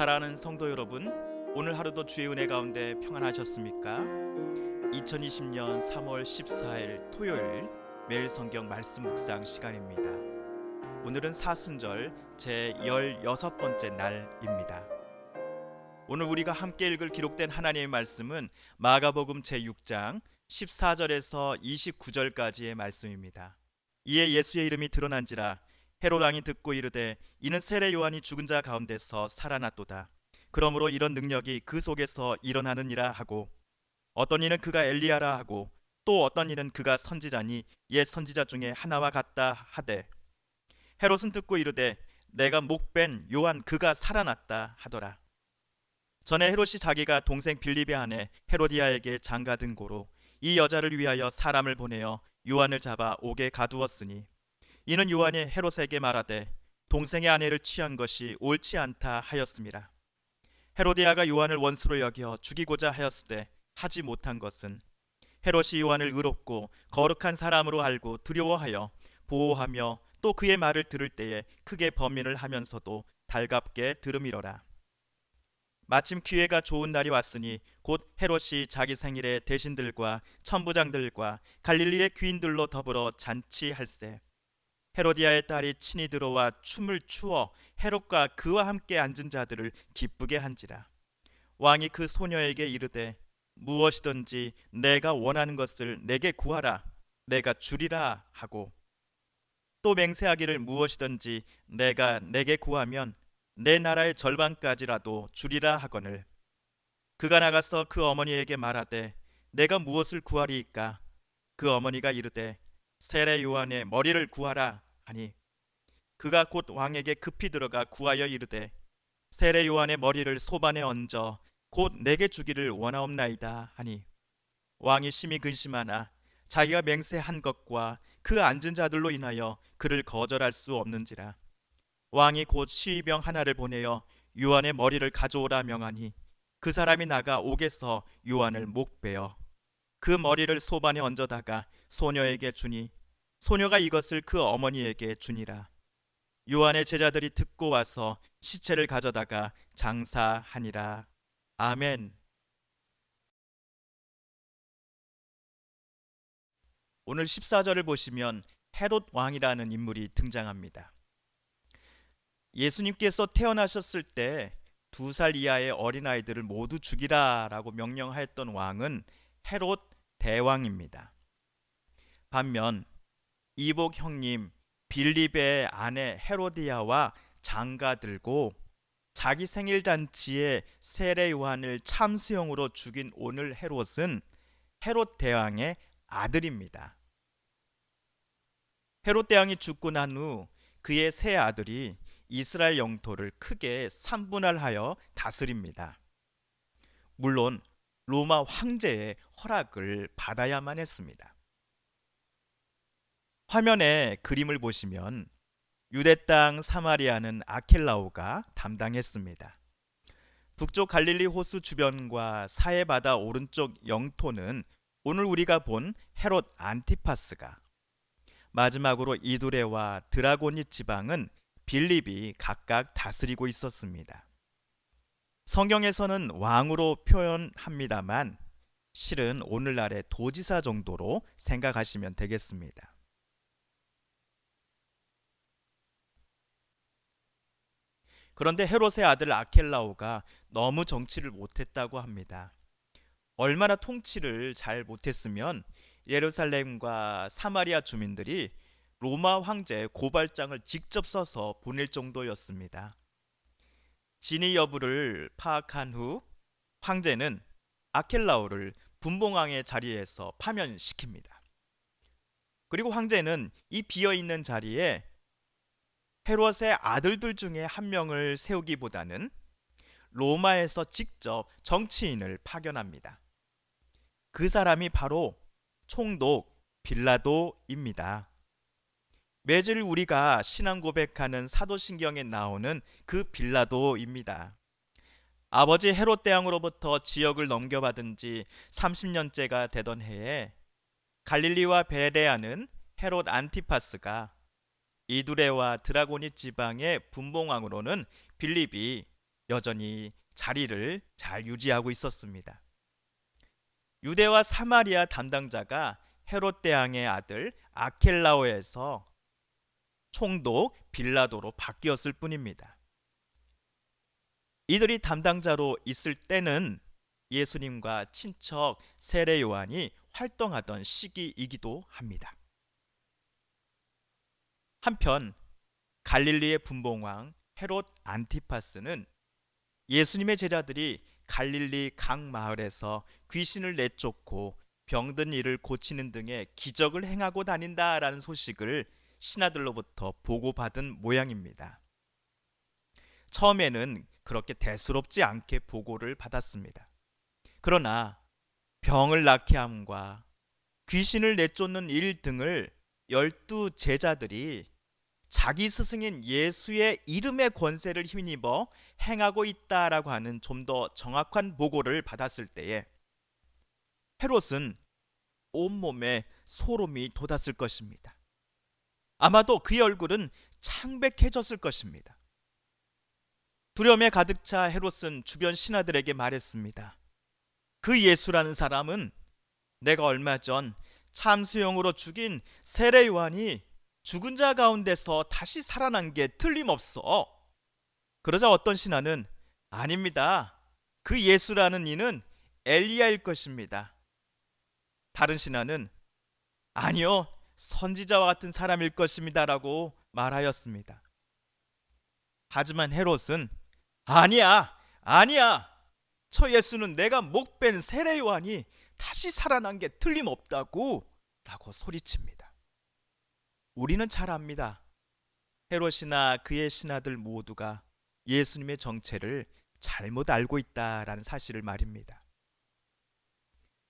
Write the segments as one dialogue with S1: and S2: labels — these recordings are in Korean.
S1: 사랑하는 성도 여러분, 오늘 하루도 주의 은혜 가운데 평안하셨습니까? 2020년 3월 14일 토요일 매일 성경 말씀 묵상 시간입니다. 오늘은 사순절 제 16번째 날입니다. 오늘 우리가 함께 읽을 기록된 하나님의 말씀은 마가복음 제6장 14절에서 29절까지의 말씀입니다. 이에 예수의 이름이 드러난지라 헤롯 왕이 듣고 이르되 이는 세례 요한이 죽은 자 가운데서 살아났도다. 그러므로 이런 능력이 그 속에서 일어나느니라 하고, 어떤 이는 그가 엘리야라 하고, 또 어떤 이는 그가 선지자니 옛 선지자 중에 하나와 같다 하되, 헤롯은 듣고 이르되 내가 목벤 요한 그가 살아났다 하더라. 전에 헤롯이 자기가 동생 빌립의 아내 헤로디아에게 장가든 고로 이 여자를 위하여 사람을 보내어 요한을 잡아 옥에 가두었으니, 이는 요한이 헤롯에게 말하되 동생의 아내를 취한 것이 옳지 않다 하였음이라. 헤로디아가 요한을 원수로 여겨 죽이고자 하였으되 하지 못한 것은 헤롯이 요한을 의롭고 거룩한 사람으로 알고 두려워하여 보호하며 또 그의 말을 들을 때에 크게 범민을 하면서도 달갑게 들음이러라. 마침 기회가 좋은 날이 왔으니 곧 헤롯이 자기 생일에 대신들과 천부장들과 갈릴리의 귀인들로 더불어 잔치할세. 헤로디아의 딸이 친히 들어와 춤을 추어 헤롯과 그와 함께 앉은 자들을 기쁘게 한지라. 왕이 그 소녀에게 이르되 무엇이든지 내가 원하는 것을 내게 구하라, 내가 주리라 하고, 또 맹세하기를 무엇이든지 내가 내게 구하면 내 나라의 절반까지라도 주리라 하거늘. 그가 나가서 그 어머니에게 말하되 내가 무엇을 구하리이까? 그 어머니가 이르되 세례 요한의 머리를 구하라 하니, 그가 곧 왕에게 급히 들어가 구하여 이르되 세례 요한의 머리를 소반에 얹어 곧 내게 주기를 원하옵나이다 하니, 왕이 심히 근심하나 자기가 맹세한 것과 그 앉은 자들로 인하여 그를 거절할 수 없는지라. 왕이 곧 시위병 하나를 보내어 요한의 머리를 가져오라 명하니, 그 사람이 나가 옥에서 요한을 목베어 그 머리를 소반에 얹어다가 소녀에게 주니, 소녀가 이것을 그 어머니에게 주니라. 요한의 제자들이 듣고 와서 시체를 가져다가 장사하니라. 아멘. 오늘 14절을 보시면 헤롯 왕이라는 인물이 등장합니다. 예수님께서 태어나셨을 때 2살 이하의 어린아이들을 모두 죽이라라고 명령하였던 왕은 헤롯 대왕입니다. 반면 이복 형님 빌립의 아내 헤로디아와 장가들고 자기 생일 잔치에 세례 요한을 참수형으로 죽인 오늘 헤롯은 헤롯 대왕의 아들입니다. 헤롯 대왕이 죽고 난 후 그의 세 아들이 이스라엘 영토를 크게 3분할하여 다스립니다. 물론 로마 황제의 허락을 받아야만 했습니다. 화면에 그림을 보시면 유대 땅 사마리아는 아켈라오가 담당했습니다. 북쪽 갈릴리 호수 주변과 사해 바다 오른쪽 영토는 오늘 우리가 본 헤롯 안티파스가, 마지막으로 이두레와 드라고니 지방은 빌립이 각각 다스리고 있었습니다. 성경에서는 왕으로 표현합니다만 실은 오늘날의 도지사 정도로 생각하시면 되겠습니다. 그런데 헤롯의 아들 아켈라오가 너무 정치를 못했다고 합니다. 얼마나 통치를 잘 못했으면 예루살렘과 사마리아 주민들이 로마 황제의 고발장을 직접 써서 보낼 정도였습니다. 진위 여부를 파악한 후 황제는 아켈라오를 분봉왕의 자리에서 파면시킵니다. 그리고 황제는 이 비어있는 자리에 헤롯의 아들들 중에 한 명을 세우기보다는 로마에서 직접 정치인을 파견합니다. 그 사람이 바로 총독 빌라도입니다. 매주 우리가 신앙 고백하는 사도신경에 나오는 그 빌라도입니다. 아버지 헤롯 대왕으로부터 지역을 넘겨받은 지 30년째가 되던 해에 갈릴리와 베레아는 헤롯 안티파스가, 이두레와 드라고니 지방의 분봉왕으로는 빌립이 여전히 자리를 잘 유지하고 있었습니다. 유대와 사마리아 담당자가 헤롯 대왕의 아들 아켈라오에서 총독 빌라도로 바뀌었을 뿐입니다. 이들이 담당자로 있을 때는 예수님과 친척 세례 요한이 활동하던 시기이기도 합니다. 한편 갈릴리의 분봉왕 헤롯 안티파스는 예수님의 제자들이 갈릴리 각 마을에서 귀신을 내쫓고 병든 이를 고치는 등의 기적을 행하고 다닌다라는 소식을 신하들로부터 보고받은 모양입니다. 처음에는 그렇게 대수롭지 않게 보고를 받았습니다. 그러나 병을 낫게 함과 귀신을 내쫓는 일 등을 12 제자들이 자기 스승인 예수의 이름의 권세를 힘입어 행하고 있다라고 하는 좀 더 정확한 보고를 받았을 때에 헤롯은 온몸에 소름이 돋았을 것입니다. 아마도 그의 얼굴은 창백해졌을 것입니다. 두려움에 가득 차 헤롯은 주변 신하들에게 말했습니다. 그 예수라는 사람은 내가 얼마 전 참수형으로 죽인 세례 요한이 죽은 자 가운데서 다시 살아난 게 틀림없어. 그러자 어떤 신하는 아닙니다. 그 예수라는 이는 엘리야일 것입니다. 다른 신하는 아니요, 선지자와 같은 사람일 것입니다라고 말하였습니다. 하지만 헤롯은 아니야. 저 예수는 내가 목벤 세례 요한이 다시 살아난 게 틀림없다고 라고 소리칩니다. 우리는 잘 압니다. 헤롯이나 그의 신하들 모두가 예수님의 정체를 잘못 알고 있다라는 사실을 말입니다.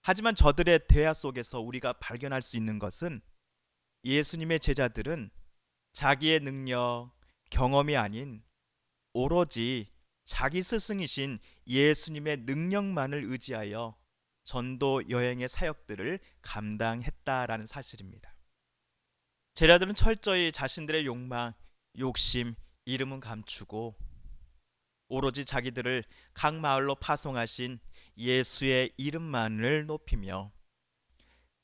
S1: 하지만 저들의 대화 속에서 우리가 발견할 수 있는 것은 예수님의 제자들은 자기의 능력, 경험이 아닌 오로지 자기 스승이신 예수님의 능력만을 의지하여 전도 여행의 사역들을 감당했다라는 사실입니다. 제자들은 철저히 자신들의 욕망, 욕심, 이름은 감추고 오로지 자기들을 각 마을로 파송하신 예수의 이름만을 높이며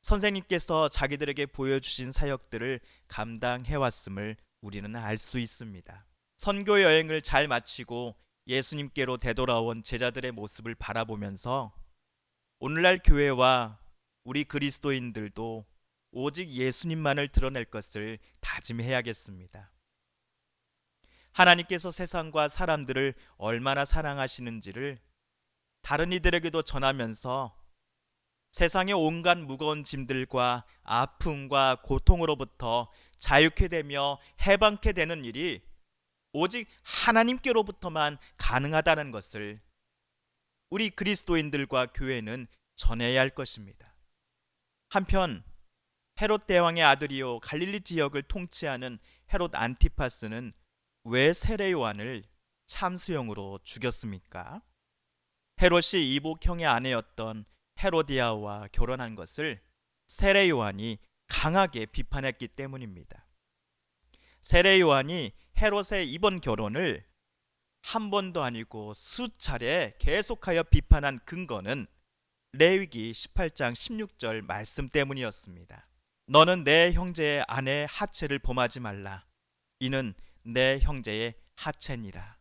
S1: 선생님께서 자기들에게 보여주신 사역들을 감당해왔음을 우리는 알 수 있습니다. 선교 여행을 잘 마치고 예수님께로 되돌아온 제자들의 모습을 바라보면서 오늘날 교회와 우리 그리스도인들도 오직 예수님만을 드러낼 것을 다짐해야겠습니다. 하나님께서 세상과 사람들을 얼마나 사랑하시는지를 다른 이들에게도 전하면서 세상의 온갖 무거운 짐들과 아픔과 고통으로부터 자유케 되며 해방케 되는 일이 오직 하나님께로부터만 가능하다는 것을 우리 그리스도인들과 교회는 전해야 할 것입니다. 한편 헤롯 대왕의 아들이요 갈릴리 지역을 통치하는 헤롯 안티파스는 왜 세례 요한을 참수형으로 죽였습니까? 헤롯이 이복형의 아내였던 헤로디아와 결혼한 것을 세례 요한이 강하게 비판했기 때문입니다. 세례 요한이 헤롯의 이번 결혼을 한 번도 아니고 수차례 계속하여 비판한 근거는 레위기 18장 16절 말씀 때문이었습니다. 너는 내 형제의 아내의 하체를 범하지 말라. 이는 내 형제의 하체니라.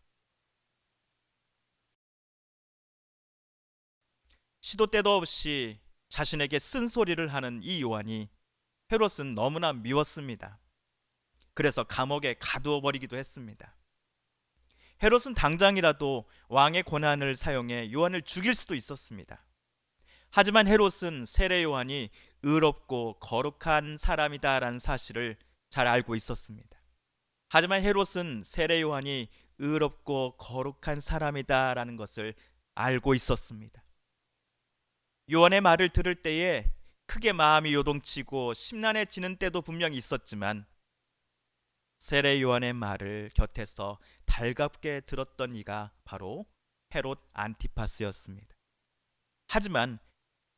S1: 시도 때도 없이 자신에게 쓴소리를 하는 이 요한이 헤롯은 너무나 미웠습니다. 그래서 감옥에 가두어 버리기도 했습니다. 헤롯은 당장이라도 왕의 권한을 사용해 요한을 죽일 수도 있었습니다. 하지만 헤롯은 세례 요한이 의롭고 거룩한 사람이다라는 사실을 잘 알고 있었습니다. 하지만 헤롯은 세례 요한이 의롭고 거룩한 사람이다라는 것을 알고 있었습니다. 요한의 말을 들을 때에 크게 마음이 요동치고 심란해지는 때도 분명히 있었지만 세례 요한의 말을 곁에서 달갑게 들었던 이가 바로 헤롯 안티파스였습니다. 하지만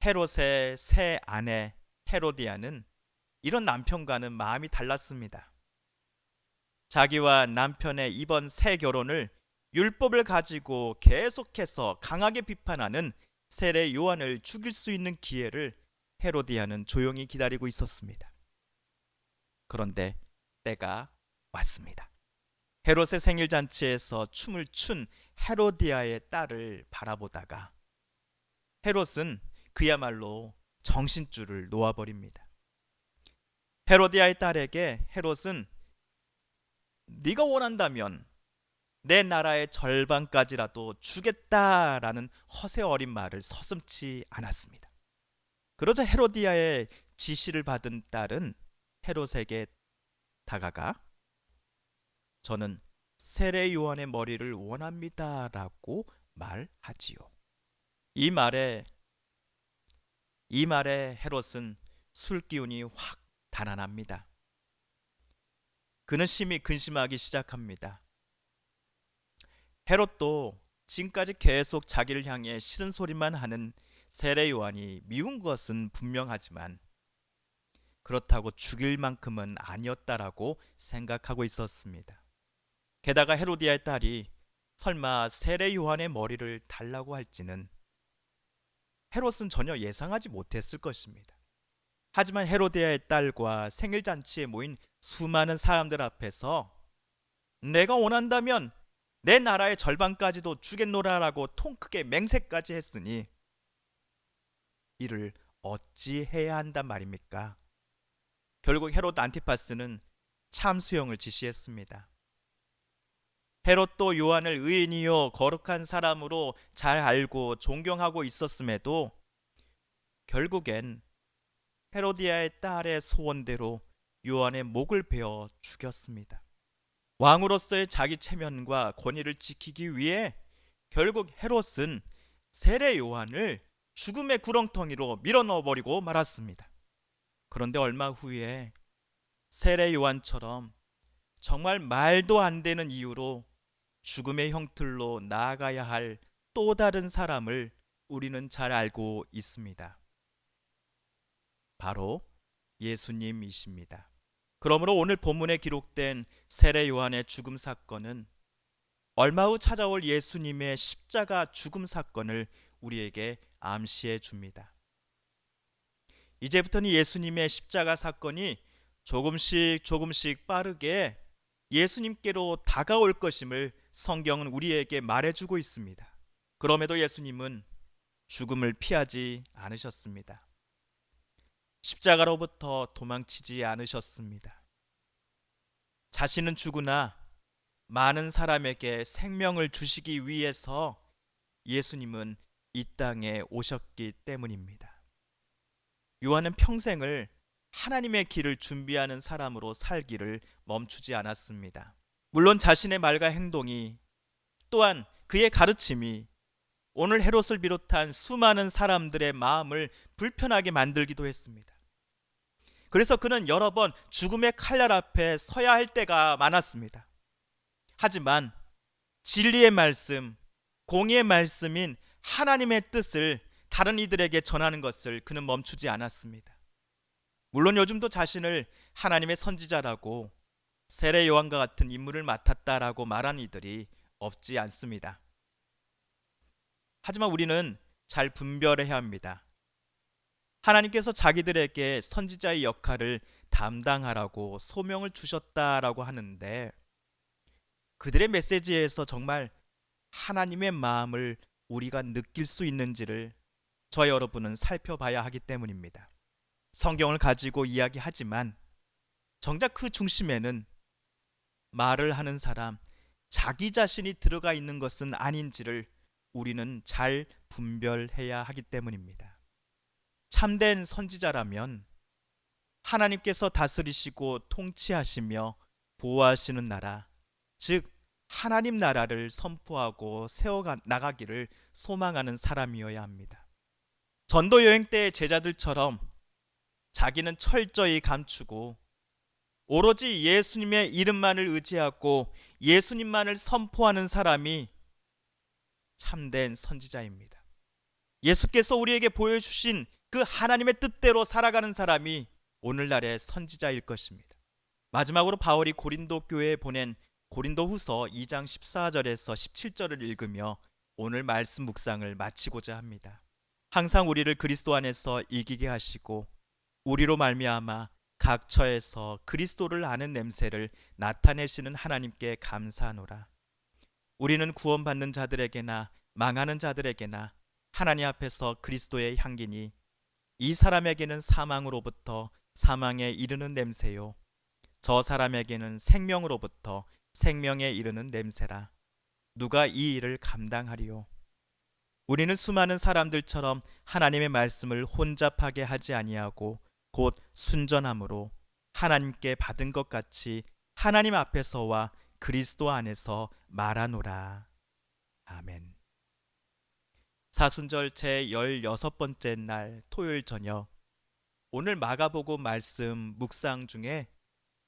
S1: 헤롯의 새 아내 헤로디아는 이런 남편과는 마음이 달랐습니다. 자기와 남편의 이번 새 결혼을 율법을 가지고 계속해서 강하게 비판하는 세례 요한을 죽일 수 있는 기회를 헤로디아는 조용히 기다리고 있었습니다. 그런데 때가 왔습니다. 헤롯의 생일 잔치에서 춤을 춘 헤로디아의 딸을 바라보다가 헤롯은 그야말로 정신줄을 놓아버립니다. 헤로디아의 딸에게 헤롯은 네가 원한다면 내 나라의 절반까지라도 주겠다라는 허세 어린 말을 서슴지 않았습니다. 그러자 헤로디아의 지시를 받은 딸은 헤롯에게 다가가 저는 세례 요한의 머리를 원합니다라고 말하지요. 이 말에 헤롯은 술 기운이 확 달아납니다. 그는 심히 근심하기 시작합니다. 헤롯도 지금까지 계속 자기를 향해 싫은 소리만 하는 세례 요한이 미운 것은 분명하지만 그렇다고 죽일 만큼은 아니었다라고 생각하고 있었습니다. 게다가 헤로디아의 딸이 설마 세례 요한의 머리를 달라고 할지는 헤롯은 전혀 예상하지 못했을 것입니다. 하지만 헤로디아의 딸과 생일잔치에 모인 수많은 사람들 앞에서 내가 원한다면 내 나라의 절반까지도 주겠노라라고 통크게 맹세까지 했으니 이를 어찌 해야 한단 말입니까? 결국 헤롯 안티파스는 참수형을 지시했습니다. 헤롯도 요한을 의인이요 거룩한 사람으로 잘 알고 존경하고 있었음에도 결국엔 헤로디아의 딸의 소원대로 요한의 목을 베어 죽였습니다. 왕으로서의 자기 체면과 권위를 지키기 위해 결국 헤롯은 세례 요한을 죽음의 구렁텅이로 밀어넣어버리고 말았습니다. 그런데 얼마 후에 세례 요한처럼 정말 말도 안 되는 이유로 죽음의 형틀로 나아가야 할 또 다른 사람을 우리는 잘 알고 있습니다. 바로 예수님이십니다. 그러므로 오늘 본문에 기록된 세례 요한의 죽음 사건은 얼마 후 찾아올 예수님의 십자가 죽음 사건을 우리에게 암시해 줍니다. 이제부터는 예수님의 십자가 사건이 조금씩 빠르게 예수님께로 다가올 것임을 성경은 우리에게 말해주고 있습니다. 그럼에도 예수님은 죽음을 피하지 않으셨습니다. 십자가로부터 도망치지 않으셨습니다. 자신은 죽으나 많은 사람에게 생명을 주시기 위해서 예수님은 이 땅에 오셨기 때문입니다. 요한은 평생을 하나님의 길을 준비하는 사람으로 살기를 멈추지 않았습니다. 물론 자신의 말과 행동이 또한 그의 가르침이 오늘 헤롯을 비롯한 수많은 사람들의 마음을 불편하게 만들기도 했습니다. 그래서 그는 여러 번 죽음의 칼날 앞에 서야 할 때가 많았습니다. 하지만 진리의 말씀, 공의의 말씀인 하나님의 뜻을 다른 이들에게 전하는 것을 그는 멈추지 않았습니다. 물론 요즘도 자신을 하나님의 선지자라고 세례 요한과 같은 임무를 맡았다라고 말하는 이들이 없지 않습니다. 하지만 우리는 잘 분별해야 합니다. 하나님께서 자기들에게 선지자의 역할을 담당하라고 소명을 주셨다라고 하는데 그들의 메시지에서 정말 하나님의 마음을 우리가 느낄 수 있는지를 저 여러분은 살펴봐야 하기 때문입니다. 성경을 가지고 이야기하지만 정작 그 중심에는 말을 하는 사람, 자기 자신이 들어가 있는 것은 아닌지를 우리는 잘 분별해야 하기 때문입니다. 참된 선지자라면 하나님께서 다스리시고 통치하시며 보호하시는 나라, 즉 하나님 나라를 선포하고 세워나가기를 소망하는 사람이어야 합니다. 전도 여행 때의 제자들처럼 자기는 철저히 감추고 오로지 예수님의 이름만을 의지하고 예수님만을 선포하는 사람이 참된 선지자입니다. 예수께서 우리에게 보여주신 그 하나님의 뜻대로 살아가는 사람이 오늘날의 선지자일 것입니다. 마지막으로 바울이 고린도 교회에 보낸 고린도후서 2장 14절에서 17절을 읽으며 오늘 말씀 묵상을 마치고자 합니다. 항상 우리를 그리스도 안에서 이기게 하시고 우리로 말미암아 각 처에서 그리스도를 아는 냄새를 나타내시는 하나님께 감사하노라. 우리는 구원받는 자들에게나 망하는 자들에게나 하나님 앞에서 그리스도의 향기니 이 사람에게는 사망으로부터 사망에 이르는 냄새요 저 사람에게는 생명으로부터 생명에 이르는 냄새라. 누가 이 일을 감당하리요? 우리는 수많은 사람들처럼 하나님의 말씀을 혼잡하게 하지 아니하고 곧 순전함으로 하나님께 받은 것 같이 하나님 앞에서와 그리스도 안에서 말하노라. 아멘. 사순절 제 16번째 날 토요일 저녁, 오늘 마가복음 말씀 묵상 중에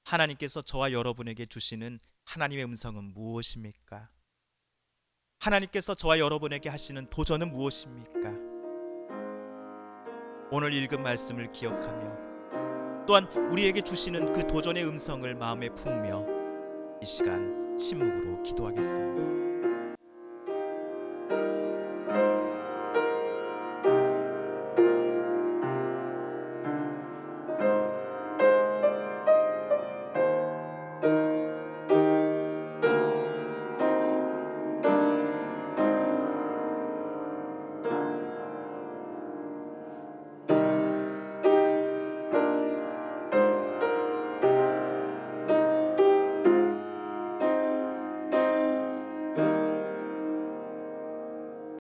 S1: 하나님께서 저와 여러분에게 주시는 하나님의 음성은 무엇입니까? 하나님께서 저와 여러분에게 하시는 도전은 무엇입니까? 오늘 읽은 말씀을 기억하며 또한 우리에게 주시는 그 도전의 음성을 마음에 품으며 이 시간 침묵으로 기도하겠습니다.